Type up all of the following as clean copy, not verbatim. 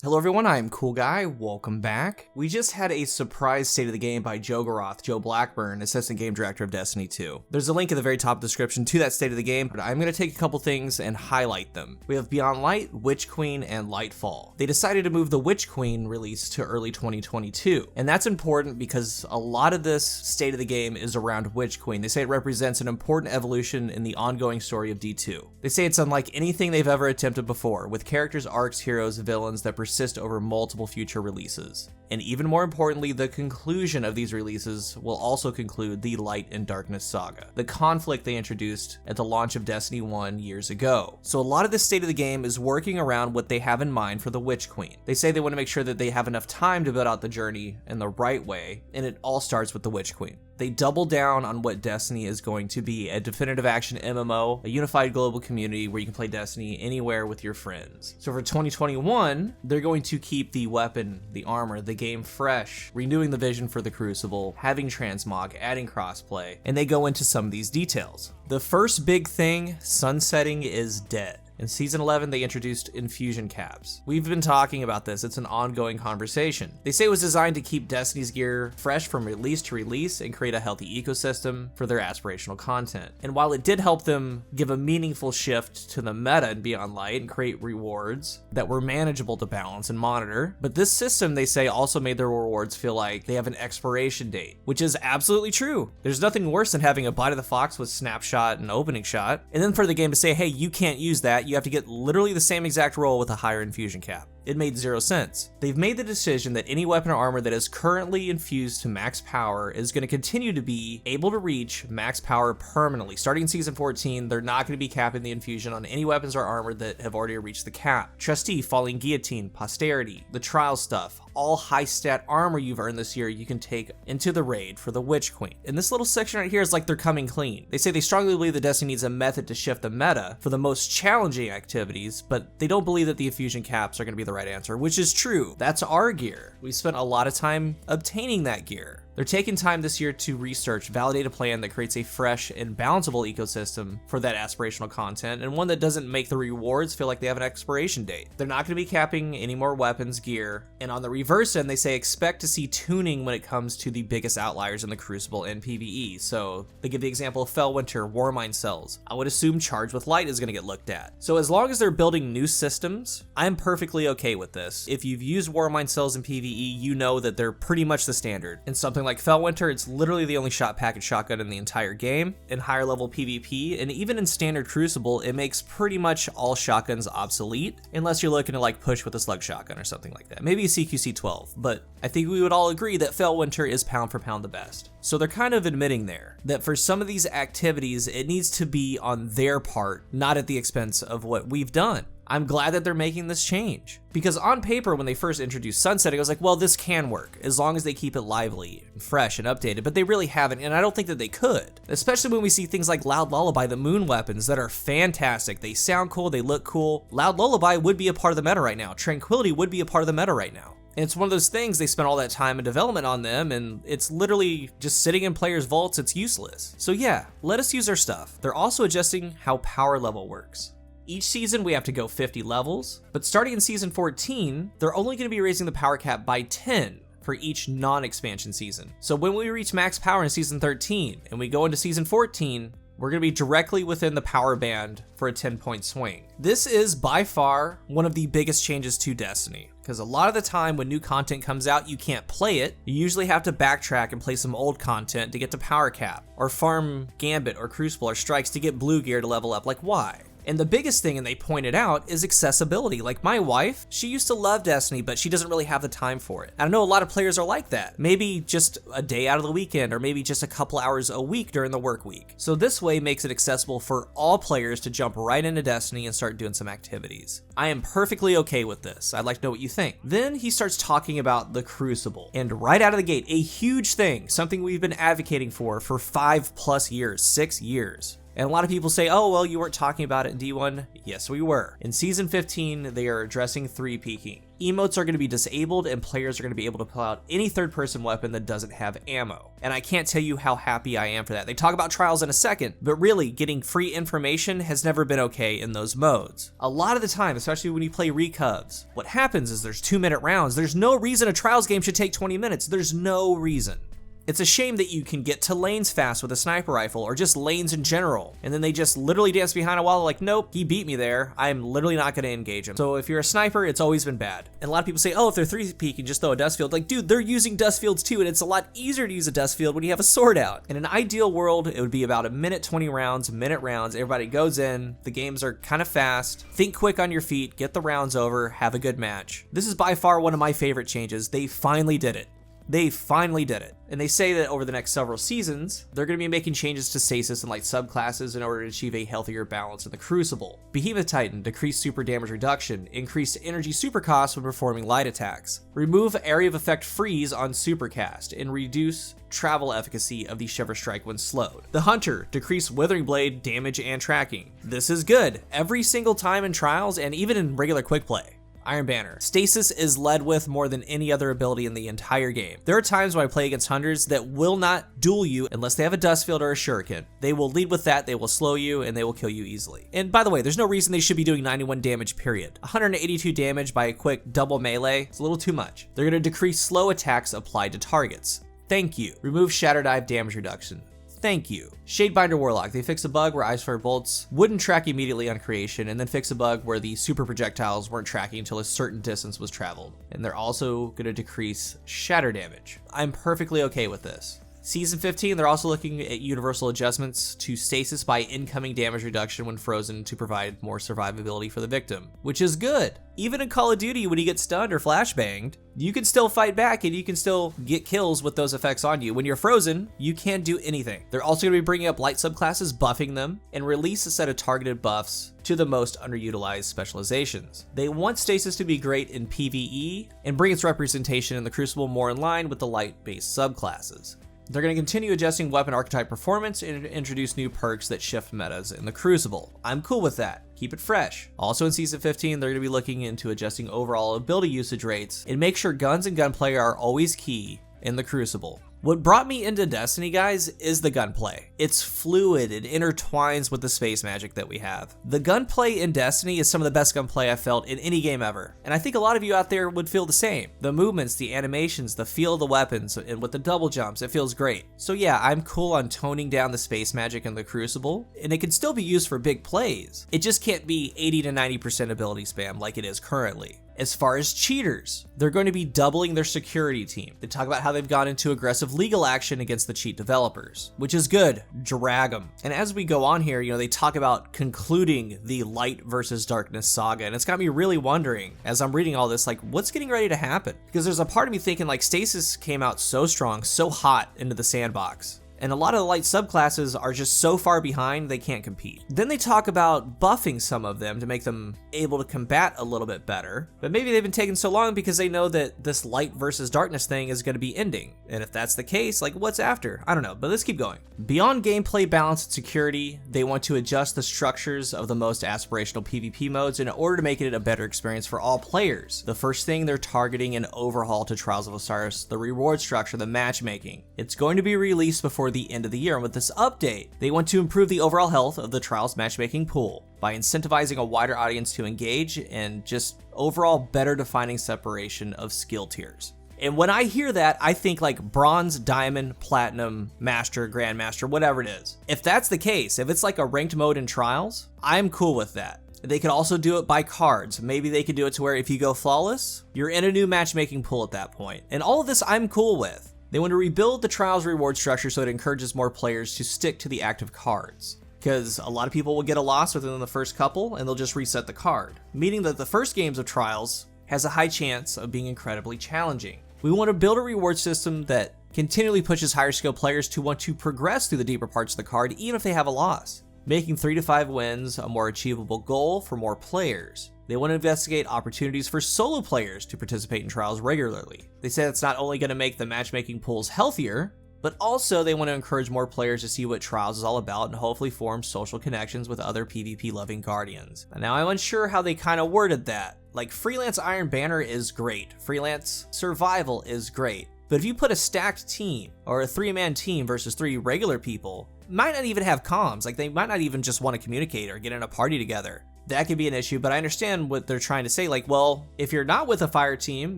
Hello everyone, I'm CoolGuy, welcome back. We just had a surprise state of the game by Joe Blackburn, Assistant Game Director of Destiny 2. There's a link in the very top description to that state of the game, but I'm going to take a couple things and highlight them. We have Beyond Light, Witch Queen, and Lightfall. They decided to move the Witch Queen release to early 2022, and that's important because a lot of this state of the game is around Witch Queen. They say it represents an important evolution in the ongoing story of D2. They say it's unlike anything they've ever attempted before, with characters, arcs, heroes, villains that persist over multiple future releases. And even more importantly, the conclusion of these releases will also conclude the Light and Darkness saga, the conflict they introduced at the launch of Destiny 1 years ago. So a lot of this state of the game is working around what they have in mind for the Witch Queen. They say they want to make sure that they have enough time to build out the journey in the right way, and it all starts with the Witch Queen. They double down on what Destiny is going to be, a definitive action MMO, a unified global community where you can play Destiny anywhere with your friends. So for 2021, they're going to keep the weapon, the armor, the game fresh, renewing the vision for the Crucible, having transmog, adding crossplay, and they go into some of these details. The first big thing, sunsetting is dead. In Season 11, they introduced infusion caps. We've been talking about this, it's an ongoing conversation. They say it was designed to keep Destiny's gear fresh from release to release and create a healthy ecosystem for their aspirational content. And while it did help them give a meaningful shift to the meta in Beyond Light and create rewards that were manageable to balance and monitor, but this system, they say, also made their rewards feel like they have an expiration date, which is absolutely true. There's nothing worse than having a Bite of the Fox with snapshot and opening shot, and then for the game to say, hey, you can't use that, you have to get literally the same exact roll with a higher infusion cap. It made zero sense. They've made the decision that any weapon or armor that is currently infused to max power is going to continue to be able to reach max power permanently. Starting in Season 14, they're not going to be capping the infusion on any weapons or armor that have already reached the cap. Trustee, Falling Guillotine, Posterity, the trial stuff, all high stat armor you've earned this year you can take into the raid for the Witch Queen. And this little section right here is like they're coming clean. They say they strongly believe that Destiny needs a method to shift the meta for the most challenging activities, but they don't believe that the infusion caps are going to be the right answer, which is true. That's our gear. We spent a lot of time obtaining that gear. They're taking time this year to research, validate a plan that creates a fresh and balanceable ecosystem for that aspirational content, and one that doesn't make the rewards feel like they have an expiration date. They're not going to be capping any more weapons, gear, and on the reverse end, they say expect to see tuning when it comes to the biggest outliers in the Crucible and PvE. So they give the example of Fellwinter, Warmind cells. I would assume Charged with Light is going to get looked at. So as long as they're building new systems, I'm perfectly okay with this. If you've used Warmind cells in PvE, you know that they're pretty much the standard. And something like Fellwinter, it's literally the only shot package shotgun in the entire game. In higher level PvP, and even in standard Crucible, it makes pretty much all shotguns obsolete, unless you're looking to like push with a slug shotgun or something like that. Maybe a CQC-12, but I think we would all agree that Fellwinter is pound for pound the best. So they're kind of admitting there that for some of these activities, it needs to be on their part, not at the expense of what we've done. I'm glad that they're making this change, because on paper, when they first introduced sunsetting, I was like, well, this can work as long as they keep it lively and fresh and updated, but they really haven't, and I don't think that they could, especially when we see things like Loud Lullaby, the moon weapons that are fantastic. They sound cool, they look cool. Loud Lullaby would be a part of the meta right now. Tranquility would be a part of the meta right now. And it's one of those things, they spent all that time and development on them, and it's literally just sitting in players' vaults. It's useless. So yeah, let us use our stuff. They're also adjusting how power level works. Each season we have to go 50 levels, but starting in Season 14, they're only going to be raising the power cap by 10 for each non-expansion season. So when we reach max power in Season 13 and we go into Season 14, we're going to be directly within the power band for a 10-point swing. This is by far one of the biggest changes to Destiny, because a lot of the time when new content comes out, you can't play it. You usually have to backtrack and play some old content to get to power cap, or farm Gambit or Crucible or Strikes to get blue gear to level up. Like, why? And the biggest thing, and they pointed out, is accessibility. Like my wife, she used to love Destiny, but she doesn't really have the time for it. I know a lot of players are like that. Maybe just a day out of the weekend, or maybe just a couple hours a week during the work week. So this way makes it accessible for all players to jump right into Destiny and start doing some activities. I am perfectly okay with this. I'd like to know what you think. Then he starts talking about the Crucible. And right out of the gate, a huge thing, something we've been advocating for 5+ years, 6 years. And a lot of people say, oh, well, you weren't talking about it in D1. Yes, we were. In Season 15, they are addressing 3 peaking. Emotes are going to be disabled and players are going to be able to pull out any third-person weapon that doesn't have ammo. And I can't tell you how happy I am for that. They talk about trials in a second, but really, getting free information has never been okay in those modes. A lot of the time, especially when you play recovs, what happens is there's 2-minute rounds. There's no reason a trials game should take 20 minutes. There's no reason. It's a shame that you can get to lanes fast with a sniper rifle, or just lanes in general, and then they just literally dance behind a wall like, nope, he beat me there, I'm literally not going to engage him. So if you're a sniper, it's always been bad. And a lot of people say, oh, if they're 3-peeking, just throw a dust field. Like, dude, they're using dust fields too, and it's a lot easier to use a dust field when you have a sword out. In an ideal world, it would be about a minute 20 rounds, minute rounds, everybody goes in, the games are kind of fast, think quick on your feet, get the rounds over, have a good match. This is by far one of my favorite changes. They finally did it. They finally did it. And they say that over the next several seasons, they're going to be making changes to stasis and light subclasses in order to achieve a healthier balance in the Crucible. Behemoth Titan, decreased super damage reduction, increased energy super cost when performing light attacks, remove area of effect freeze on supercast, and reduce travel efficacy of the Shiver Strike when slowed. The Hunter, decreased Withering Blade damage and tracking. This is good every single time in trials and even in regular quick play. Iron Banner. Stasis is led with more than any other ability in the entire game. There are times when I play against hunters that will not duel you unless they have a dust field or a shuriken. They will lead with that, they will slow you, and they will kill you easily. And by the way, there's no reason they should be doing 91 damage, period. 182 damage by a quick double melee is a little too much. They're going to decrease slow attacks applied to targets. Thank you. Remove Shatter Dive damage reduction. Thank you. Shadebinder Warlock. They fix a bug where Icefire Bolts wouldn't track immediately on creation, and then fix a bug where the super projectiles weren't tracking until a certain distance was traveled. And they're also going to decrease shatter damage. I'm perfectly okay with this. Season 15, they're also looking at universal adjustments to stasis by incoming damage reduction when frozen to provide more survivability for the victim, which is good. Even in Call of Duty, when you get stunned or flashbanged, you can still fight back and you can still get kills with those effects on you. When you're frozen, you can't do anything. They're also going to be bringing up light subclasses, buffing them, and release a set of targeted buffs to the most underutilized specializations. They want stasis to be great in PvE and bring its representation in the Crucible more in line with the light-based subclasses. They're going to continue adjusting weapon archetype performance and introduce new perks that shift metas in the Crucible. I'm cool with that. Keep it fresh. Also in Season 15, they're going to be looking into adjusting overall ability usage rates and make sure guns and gunplay are always key in the Crucible. What brought me into Destiny, guys, is the gunplay. It's fluid, it intertwines with the space magic that we have. The gunplay in Destiny is some of the best gunplay I've felt in any game ever, and I think a lot of you out there would feel the same. The movements, the animations, the feel of the weapons, and with the double jumps, it feels great. So yeah, I'm cool on toning down the space magic in the Crucible, and it can still be used for big plays. It just can't be 80 to 90% ability spam like it is currently. As far as cheaters, they're going to be doubling their security team. They talk about how they've gone into aggressive legal action against the cheat developers, which is good. Drag them. And as we go on here, they talk about concluding the light versus darkness saga, and it's got me really wondering, as I'm reading all this, like, what's getting ready to happen? Because there's a part of me thinking, like, Stasis came out so strong, so hot into the sandbox. And a lot of the light subclasses are just so far behind they can't compete. Then they talk about buffing some of them to make them able to combat a little bit better, but maybe they've been taking so long because they know that this light versus darkness thing is going to be ending. And if that's the case, like, what's after? I don't know, but let's keep going. Beyond gameplay balance and security, they want to adjust the structures of the most aspirational PvP modes in order to make it a better experience for all players. The first thing, they're targeting an overhaul to Trials of Osiris, the reward structure, the matchmaking. It's going to be released before the end of the year, and with this update, they want to improve the overall health of the Trials matchmaking pool by incentivizing a wider audience to engage and just overall better defining separation of skill tiers. And when I hear that, I think like bronze, diamond, platinum, master, grandmaster, whatever it is. If that's the case, if it's like a ranked mode in Trials, I'm cool with that. They could also do it by cards. Maybe they could do it to where if you go flawless, you're in a new matchmaking pool at that point. And all of this I'm cool with. They want to rebuild the Trials reward structure so it encourages more players to stick to the active cards. Because a lot of people will get a loss within the first couple and they'll just reset the card. Meaning that the first games of Trials has a high chance of being incredibly challenging. We want to build a reward system that continually pushes higher skill players to want to progress through the deeper parts of the card even if they have a loss. Making 3 to 5 wins a more achievable goal for more players. They want to investigate opportunities for solo players to participate in Trials regularly. They say that's not only going to make the matchmaking pools healthier, but also they want to encourage more players to see what Trials is all about and hopefully form social connections with other PvP loving Guardians. Now I'm unsure how they kind of worded that. Like, freelance Iron Banner is great, freelance survival is great, but if you put a stacked team or a 3-man team versus 3 regular people, might not even have comms, like they might not even just want to communicate or get in a party together. That could be an issue, but I understand what they're trying to say. Like, well, if you're not with a fire team,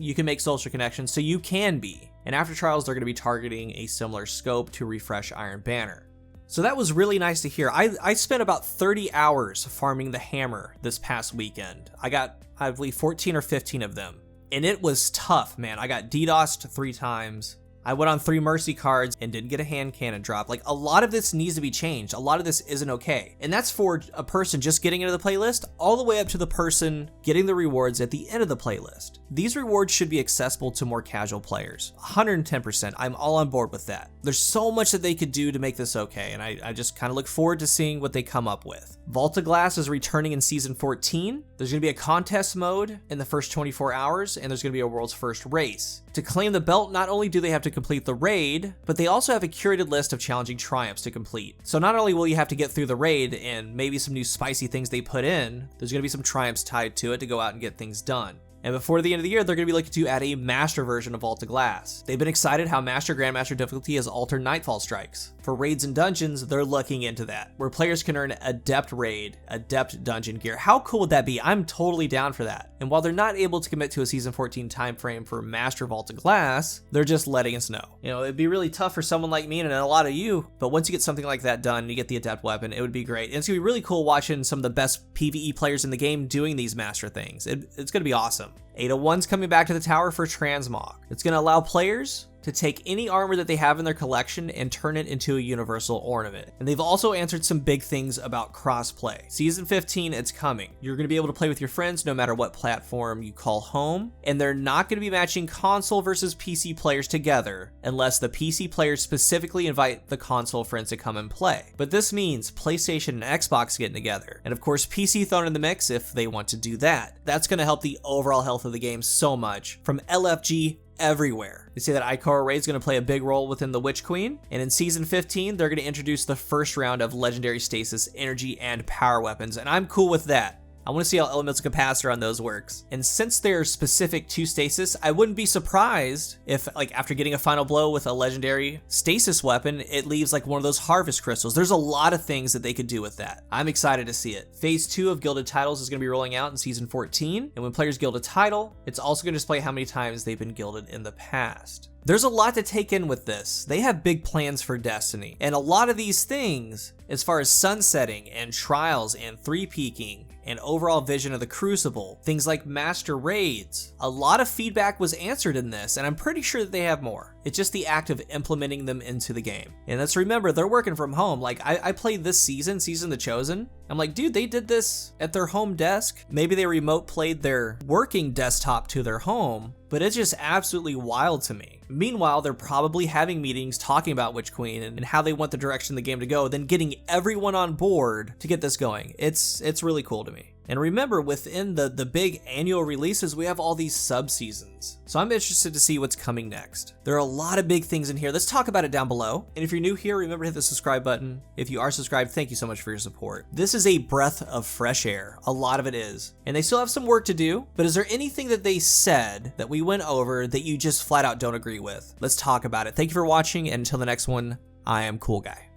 you can make social connections, so you can be. And after Trials, they're going to be targeting a similar scope to refresh Iron Banner. So that was really nice to hear. I spent about 30 hours farming the hammer this past weekend. I got, I believe, 14 or 15 of them. And it was tough, man. I got DDoSed 3 times. I went on 3 mercy cards and didn't get a hand cannon drop. Like, a lot of this needs to be changed. A lot of this isn't okay. And that's for a person just getting into the playlist all the way up to the person getting the rewards at the end of the playlist. These rewards should be accessible to more casual players. 110%. I'm all on board with that. There's so much that they could do to make this okay, and I just kind of look forward to seeing what they come up with. Vault of Glass is returning in Season 14. There's going to be a contest mode in the first 24 hours, and there's going to be a world's first race. To claim the belt, not only do they have to complete the raid, but they also have a curated list of challenging triumphs to complete. So not only will you have to get through the raid and maybe some new spicy things they put in, there's going to be some triumphs tied to it to go out and get things done. And before the end of the year, they're going to be looking to add a Master version of Vault of Glass. They've been excited how Master Grandmaster difficulty has altered Nightfall strikes. For raids and dungeons, they're looking into that, where players can earn Adept raid, Adept dungeon gear. How cool would that be? I'm totally down for that. And while they're not able to commit to a Season 14 timeframe for Master Vault of Glass, they're just letting us know. You know, it'd be really tough for someone like me and a lot of you, but once you get something like that done, you get the Adept weapon, it would be great. And it's going to be really cool watching some of the best PvE players in the game doing these Master things. It's going to be awesome. 801's coming back to the tower for Transmog. It's going to allow players to take any armor that they have in their collection and turn it into a universal ornament. And they've also answered some big things about crossplay. Season 15, it's coming. You're going to be able to play with your friends no matter what platform you call home, and they're not going to be matching console versus PC players together unless the PC players specifically invite the console friends to come and play. But this means PlayStation and Xbox getting together, and of course PC thrown in the mix if they want to do that. That's going to help the overall health of the game so much, from LFG everywhere. They say that Ikora Raid is going to play a big role within the Witch Queen, and in Season 15, they're going to introduce the first round of Legendary Stasis, Energy, and Power weapons, and I'm cool with that. I want to see how Elemental Capacitor on those works. And since they're specific to Stasis, I wouldn't be surprised if, like, after getting a final blow with a Legendary Stasis weapon, it leaves like one of those Harvest Crystals. There's a lot of things that they could do with that. I'm excited to see it. Phase 2 of Gilded Titles is going to be rolling out in Season 14, and when players gild a title, it's also going to display how many times they've been gilded in the past. There's a lot to take in with this. They have big plans for Destiny, and a lot of these things, as far as sunsetting and trials and 3-peaking and overall vision of the Crucible, things like Master Raids, a lot of feedback was answered in this, and I'm pretty sure that they have more. It's just the act of implementing them into the game. And let's remember, they're working from home. Like, I played this season The Chosen. I'm like, dude, they did this at their home desk. Maybe they remote played their working desktop to their home, but it's just absolutely wild to me. Meanwhile, they're probably having meetings talking about Witch Queen and how they want the direction the game to go, then getting everyone on board to get this going. It's really cool to me. And remember, within the big annual releases, we have all these sub-seasons. So I'm interested to see what's coming next. There are a lot of big things in here. Let's talk about it down below. And if you're new here, remember to hit the subscribe button. If you are subscribed, thank you so much for your support. This is a breath of fresh air. A lot of it is. And they still have some work to do, but is there anything that they said that we went over that you just flat out don't agree with? Let's talk about it. Thank you for watching, and until the next one, I am CoolGuy.